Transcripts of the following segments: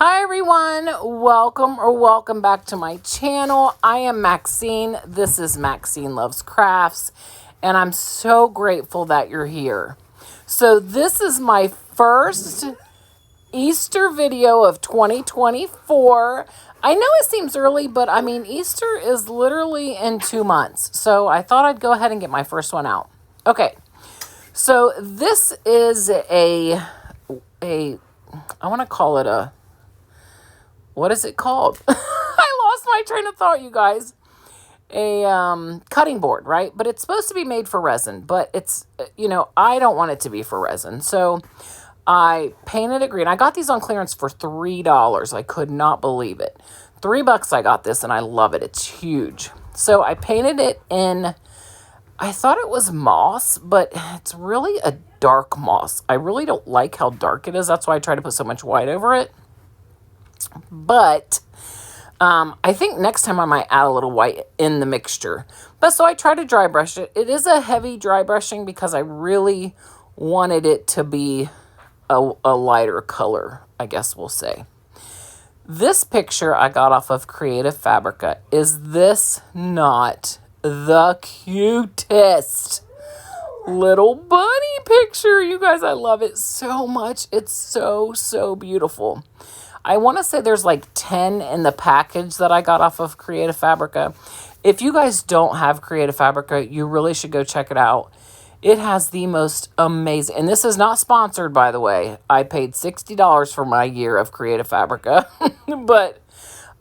Hi everyone, welcome back to my channel. I am Maxine. This is Maxine Loves Crafts, and I'm so grateful that you're here. So this is my first Easter video of 2024. I know it seems early, but I mean Easter is literally in 2 months. So I thought I'd go ahead and get my first one out. Okay. So this is I want to call it a, what is it called? I lost my train of thought, you guys. A cutting board, right? But it's supposed to be made for resin, but it's, I don't want it to be for resin. So I painted it green. I got these on clearance for $3. I could not believe it. $3 I got this, and I love it. It's huge. So I painted it in, I thought it was moss, but it's really a dark moss. I really don't like how dark it is. That's why I try to put so much white over it. But I think next time I might add a little white in the mixture. But so I try to dry brush it. It is a heavy dry brushing because I really wanted it to be a lighter color, I guess we'll say. This picture I got off of Creative Fabrica. Is this not the cutest little bunny picture? You guys, I love it so much. It's so beautiful. I want to say there's like 10 in the package that I got off of Creative Fabrica. If you guys don't have Creative Fabrica, you really should go check it out. It has the most amazing, and this is not sponsored, by the way. I paid $60 for my year of Creative Fabrica, but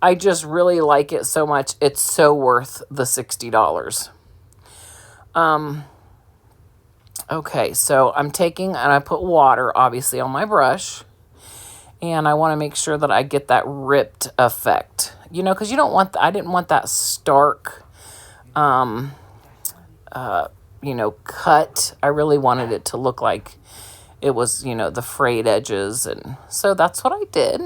I just really like it so much. It's so worth the $60. Okay, so I'm taking, and I put water, obviously, on my brush. And I want to make sure that I get that ripped effect. Because you don't want, I didn't want that stark, cut. I really wanted it to look like it was, the frayed edges. And so that's what I did.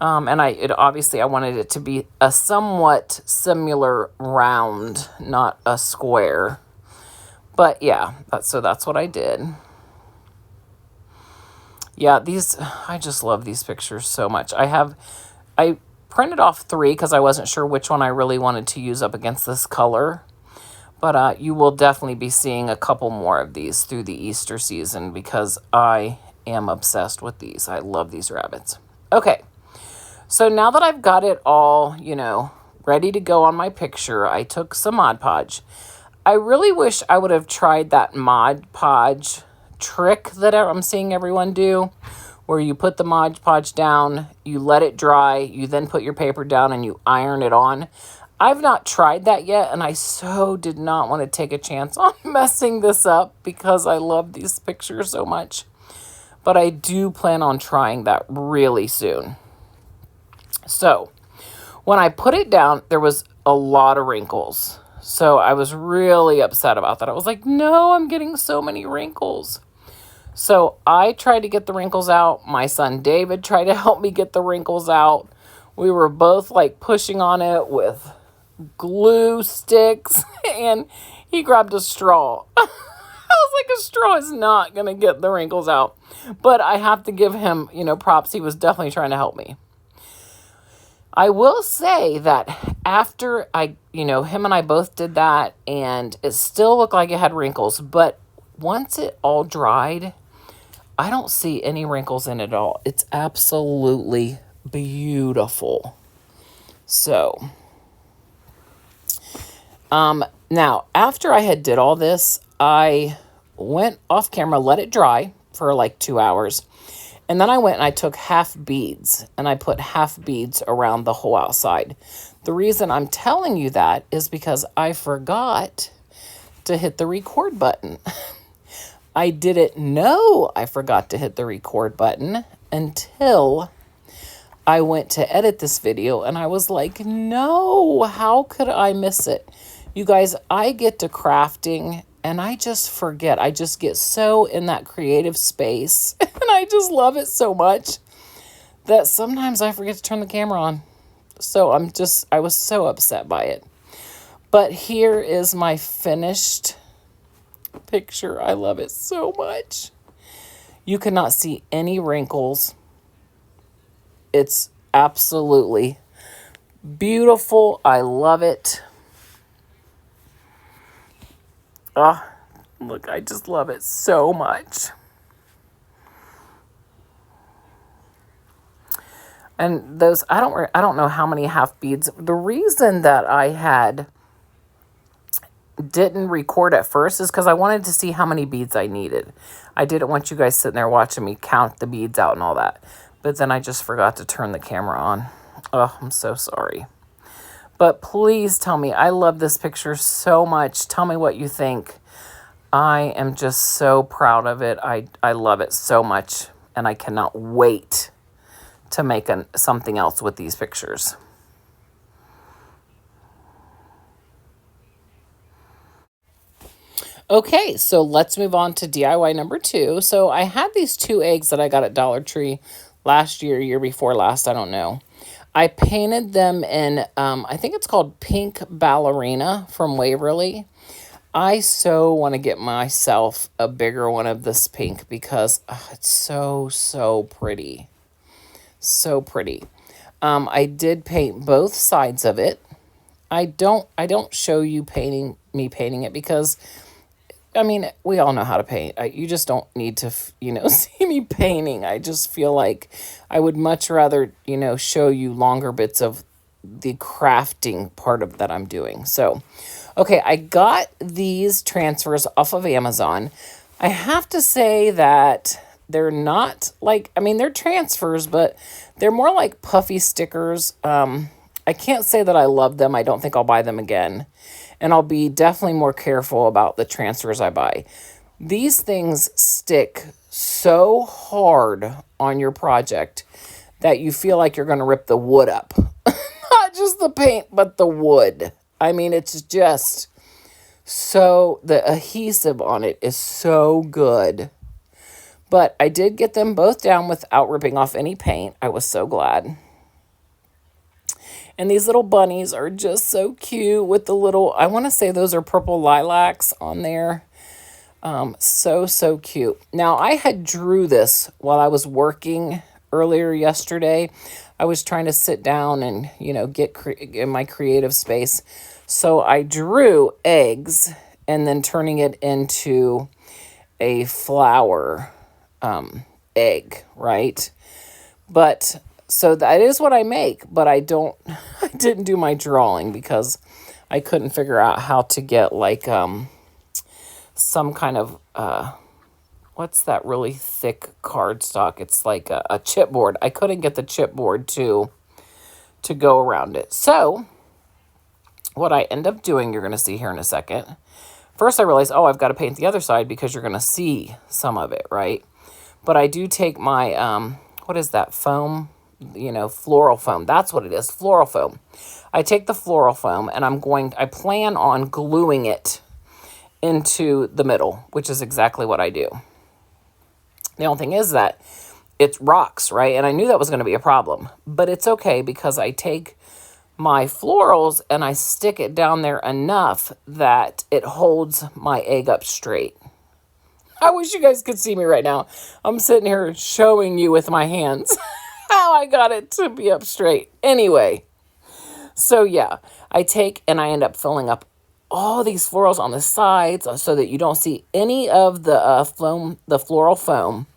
And obviously I wanted it to be a somewhat similar round, not a square. But yeah, that's what I did. Yeah, I just love these pictures so much. I printed off 3 because I wasn't sure which one I really wanted to use up against this color. But you will definitely be seeing a couple more of these through the Easter season because I am obsessed with these. I love these rabbits. Okay, so now that I've got it all, ready to go on my picture, I took some Mod Podge. I really wish I would have tried that Mod Podge trick that I'm seeing everyone do, where you put the Mod Podge down, you let it dry, you then put your paper down and you iron it on. I've not tried that yet, and I so did not want to take a chance on messing this up because I love these pictures so much. But I do plan on trying that really soon. So when I put it down, there was a lot of wrinkles. So I was really upset about that. I was like, no, I'm getting so many wrinkles. So I tried to get the wrinkles out. My son David tried to help me get the wrinkles out. We were both like pushing on it with glue sticks, and he grabbed a straw. I was like, a straw is not going to get the wrinkles out. But I have to give him, props. He was definitely trying to help me. I will say that after him and I both did that, and it still looked like it had wrinkles, but once it all dried, I don't see any wrinkles in it at all. It's absolutely beautiful. So, now, after I had did all this, I went off camera, let it dry for like 2 hours. And then I went and I took half beads, and I put half beads around the whole outside. The reason I'm telling you that is because I forgot to hit the record button. I didn't know I forgot to hit the record button until I went to edit this video, and I was like, no, how could I miss it? You guys, I get to crafting and I just forget. I just get so in that creative space and I just love it so much that sometimes I forget to turn the camera on. So I was so upset by it. But here is my finished picture. I love it so much. You cannot see any wrinkles. It's absolutely beautiful. I love it. Oh, look, I just love it so much. And those, I don't know how many half beads. The reason that I didn't record at first is because I wanted to see how many beads I needed. I didn't want you guys sitting there watching me count the beads out and all that. But then I just forgot to turn the camera on. Oh, I'm so sorry. But please tell me, I love this picture so much. Tell me what you think. I am just so proud of it. I love it so much. And I cannot wait to make something else with these pictures. Okay, so let's move on to DIY number 2. So I had these 2 eggs that I got at Dollar Tree last year, year before last, I don't know. I painted them in, I think it's called Pink Ballerina from Waverly. I so want to get myself a bigger one of this pink because it's so pretty. So pretty. I did paint both sides of it. I don't show you me painting it because, I mean, we all know how to paint. You just don't need to, see me painting. I just feel like I would much rather, show you longer bits of the crafting part of that I'm doing. So, okay, I got these transfers off of Amazon. I have to say that they're not like, I mean, they're transfers, but they're more like puffy stickers. I can't say that I love them. I don't think I'll buy them again. And I'll be definitely more careful about the transfers I buy. These things stick so hard on your project that you feel like you're going to rip the wood up. Not just the paint, but the wood. I mean, it's just so, the adhesive on it is so good. But I did get them both down without ripping off any paint. I was so glad. And these little bunnies are just so cute with the little, I want to say those are purple lilacs on there. So cute. Now, I had drew this while I was working earlier yesterday. I was trying to sit down and, get in my creative space. So I drew eggs and then turning it into a flower egg, right? But so that is what I make, but I didn't do my drawing because I couldn't figure out how to get like some kind of what's that really thick cardstock? It's like a chipboard. I couldn't get the chipboard to go around it. So what I end up doing, you're going to see here in a second. First I realized, I've got to paint the other side because you're going to see some of it, right? But I do take my, what is that, foam? Floral foam. That's what it is, floral foam. I take the floral foam and I plan on gluing it into the middle, which is exactly what I do. The only thing is that it's rocks, right? And I knew that was going to be a problem, but it's okay because I take my florals and I stick it down there enough that it holds my egg up straight. I wish you guys could see me right now. I'm sitting here showing you with my hands how I got it to be up straight. Anyway, so yeah, I take and I end up filling up all these florals on the sides so that you don't see any of the floral foam.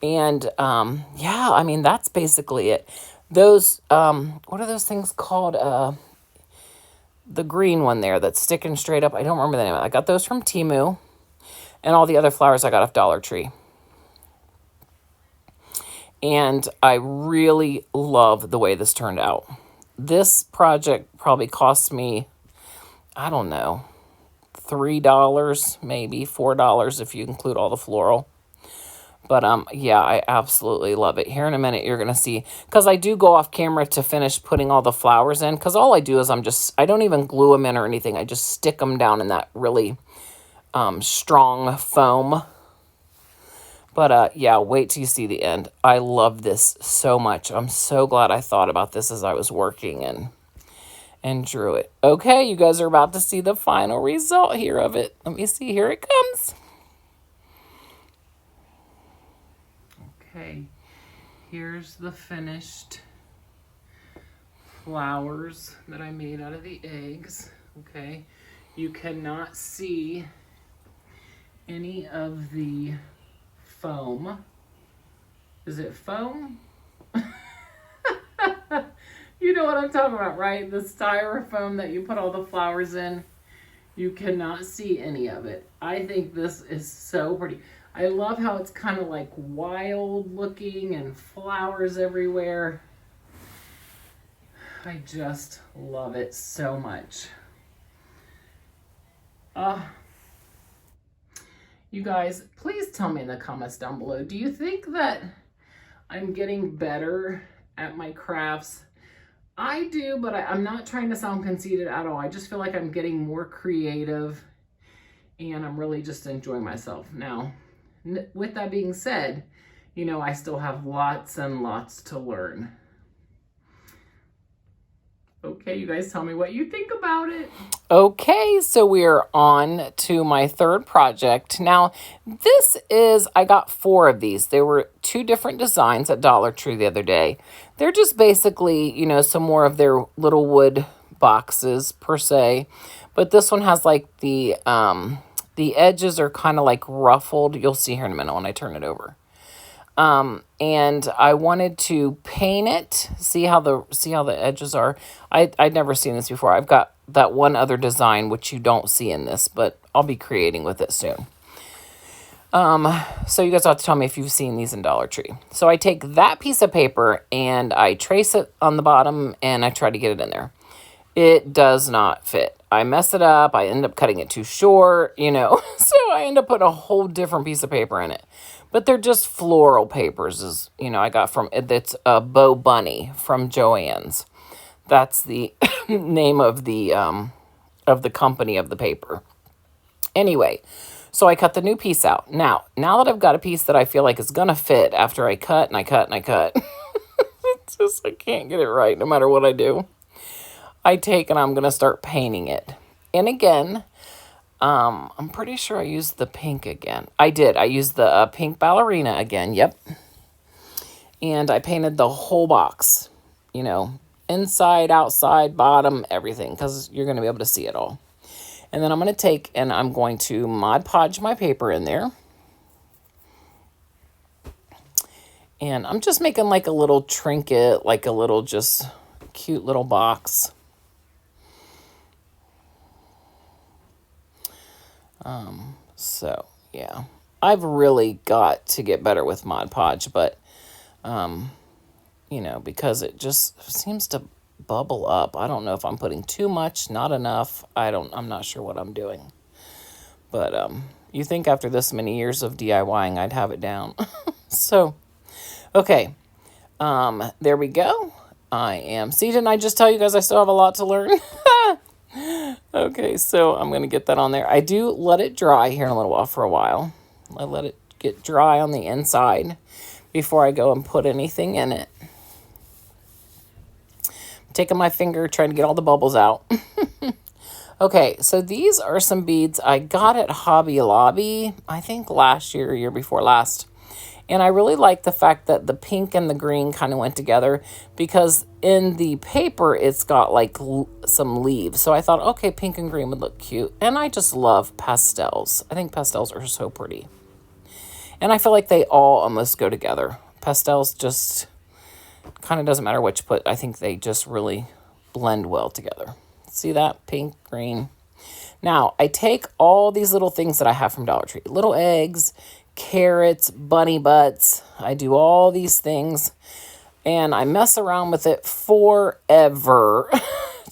And yeah, I mean, that's basically it. Those, what are those things called? The green one there that's sticking straight up. I don't remember the name of it. I got those from Temu. And all the other flowers I got off Dollar Tree. And I really love the way this turned out. This project probably cost me, I don't know, $3, maybe $4 if you include all the floral. But yeah, I absolutely love it. Here in a minute, you're going to see, because I do go off camera to finish putting all the flowers in, because all I do is I don't even glue them in or anything. I just stick them down in that really strong foam. But yeah, wait till you see the end. I love this so much. I'm so glad I thought about this as I was working and drew it. Okay, you guys are about to see the final result here of it. Let me see. Here it comes. Okay, here's the finished flowers that I made out of the eggs. Okay, you cannot see any of the foam. Is it foam? You know what I'm talking about, right? The styrofoam that you put all the flowers in. You cannot see any of it. I think this is so pretty. I love how it's kind of like wild looking and flowers everywhere. I just love it so much. You guys, please tell me in the comments down below, do you think that I'm getting better at my crafts? I do, but I'm not trying to sound conceited at all. I just feel like I'm getting more creative and I'm really just enjoying myself. Now, with that being said, you know, I still have lots and lots to learn. Okay, you guys tell me what you think about it. Okay, so we're on to my third project. Now, this is, I got 4 of these. There were 2 different designs at Dollar Tree the other day. They're just basically, you know, some more of their little wood boxes per se. But this one has like the edges are kind of like ruffled. You'll see here in a minute when I turn it over. And I wanted to paint it, see how the edges are. I'd never seen this before. I've got that one other design, which you don't see in this, but I'll be creating with it soon. So you guys have to tell me if you've seen these in Dollar Tree. So I take that piece of paper and I trace it on the bottom and I try to get it in there. It does not fit. I mess it up. I end up cutting it too short, you know, so I end up putting a whole different piece of paper in it. But they're just floral papers, as you know, I got from, it's a Bow Bunny from Joann's. That's the name of the company of the paper. Anyway, so I cut the new piece out. Now that I've got a piece that I feel like is going to fit after I cut and I cut and I cut, it's just, I can't get it right no matter what I do. I take and I'm going to start painting it. And again, I'm pretty sure I used the pink again. I did. I used the pink ballerina again. Yep. And I painted the whole box, you know, inside, outside, bottom, everything, because you're going to be able to see it all. And then I'm going to take and I'm going to Mod Podge my paper in there. And I'm just making like a little trinket, like a little just cute little box. So yeah, I've really got to get better with Mod Podge, but, you know, because it just seems to bubble up. I don't know if I'm putting too much, not enough. I'm not sure what I'm doing, but, you think after this many years of DIYing, I'd have it down. So, okay. There we go. See, didn't I just tell you guys I still have a lot to learn? Okay, so I'm going to get that on there. I do let it dry here in a little while for a while. I let it get dry on the inside before I go and put anything in it. I'm taking my finger, trying to get all the bubbles out. Okay, so these are some beads I got at Hobby Lobby, I think last year or year before last. And I really like the fact that the pink and the green kind of went together because in the paper, it's got like some leaves. So I thought, okay, pink and green would look cute. And I just love pastels. I think pastels are so pretty. And I feel like they all almost go together. Pastels just kind of doesn't matter which you put. I think they just really blend well together. See that? Pink, green. Now, I take all these little things that I have from Dollar Tree. Little eggs, carrots, bunny butts. I do all these things and I mess around with it forever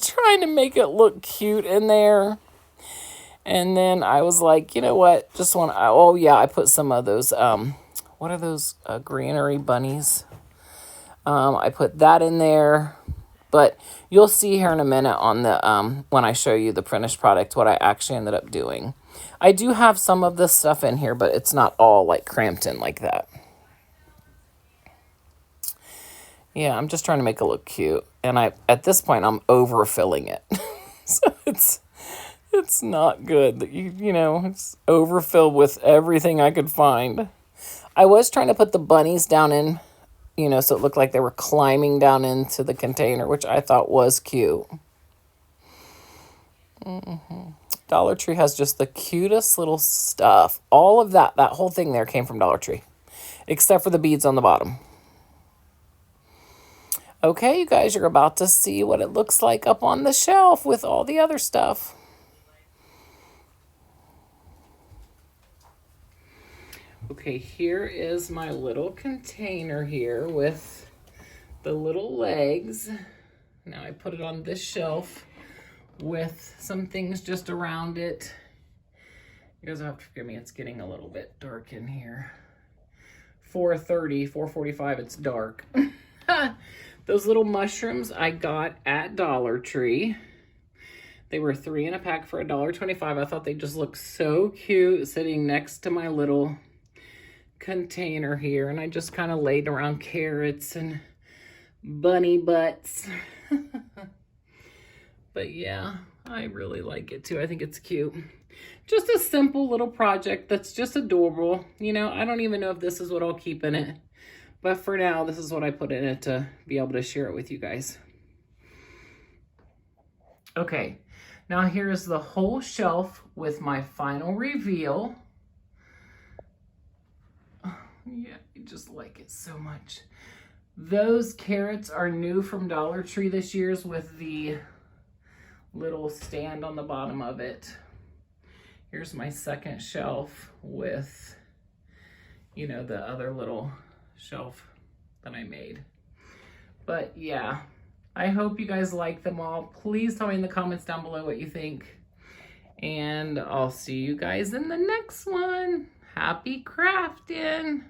trying to make it look cute in there. And then I was like, you know what? Oh yeah, I put some of those, what are those greenery bunnies? I put that in there, but you'll see here in a minute on the, when I show you the finished product, what I actually ended up doing. I do have some of this stuff in here, but it's not all like cramped in like that. Yeah, I'm just trying to make it look cute. And at this point, I'm overfilling it. So it's not good. You know, it's overfilled with everything I could find. I was trying to put the bunnies down in, you know, so it looked like they were climbing down into the container, which I thought was cute. Dollar Tree has just the cutest little stuff. All of that whole thing there came from Dollar Tree, except for the beads on the bottom. Okay, you guys, you're about to see what it looks like up on the shelf with all the other stuff. Okay, here is my little container here with the little legs. Now I put it on this shelf with some things just around it. You guys have to forgive me, it's getting a little bit dark in here. 4:30, 4:45, it's dark. Those little mushrooms I got at Dollar Tree. They were 3 in a pack for $1.25. I thought they just looked so cute sitting next to my little container here. And I just kind of laid around carrots and bunny butts. But yeah, I really like it too. I think it's cute. Just a simple little project that's just adorable. You know, I don't even know if this is what I'll keep in it. But for now, this is what I put in it to be able to share it with you guys. Okay, now here's the whole shelf with my final reveal. Oh, yeah, I just like it so much. Those carrots are new from Dollar Tree this year with the little stand on the bottom of it. Here's my second shelf with, you know, the other little shelf that I made. But yeah, I hope you guys like them all. Please tell me in the comments down below what you think. And I'll see you guys in the next one. Happy crafting!